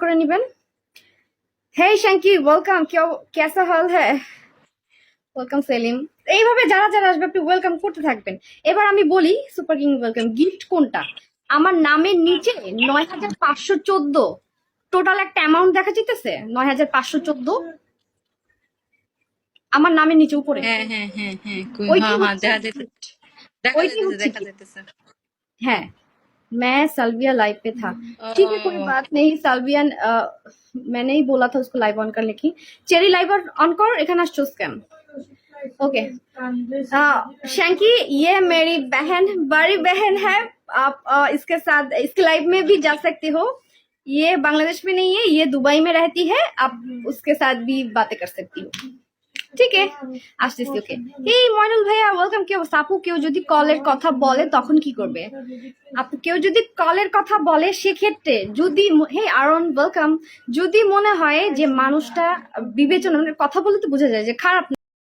করে নেবেন। হেই শ্যাঙ্কি, ওয়েলকাম। কেসা হাল হ্যায়? ওয়েলকাম সেলিম। এইভাবে যারা যারা আসবে আপনি ওয়েলকাম করতে থাকবেন। এবার আমি বলি সুপার কিং ওয়েলকাম গিফট কোনটা। আমার নামের নিচে 9514 টোটাল একটা অ্যামাউন্ট দেখা যাইতেছে, 9514 আমার নামের নিচে উপরে। হ্যাঁ হ্যাঁ হ্যাঁ হ্যাঁ ওইটি হ্যাঁ হচ্ছে, দেখা যাইতেছে, দেখা ওইটি যাইতেছে, হচ্ছে দেখা কি, যাইতেছে। হ্যাঁ मैं साल्विया लाइव पे था। ठीक है कोई ও बात नहीं साल्विया, मैंने ही बोला था उसको लाइव ऑन करने की। चेरी लाइव ऑन कर, एखाने আসছো स्कैम। ओके शैंकी, ये मेरी बहन, बड़ी बहन है। आप इसके साथ इसके लाइव में भी जा सकते हो। ये बांग्लादेश में नहीं है, ये दुबई में रहती है। आप उसके साथ भी बातें कर सकती हो। ঠিক আসতেছি। ওকে, এই মইনুল ভাইয়া ওয়েলকাম। কেউ সাপু, কেউ যদি কলের কথা বলে তখন কি করবে আপু? কেউ যদি কলের কথা বলে সেক্ষেত্রে যদি হে আরন ওয়েলকাম, যদি মনে হয় যে মানুষটা বিবেচনা, মানে কথা বলে তো বোঝা যায় যে খারাপ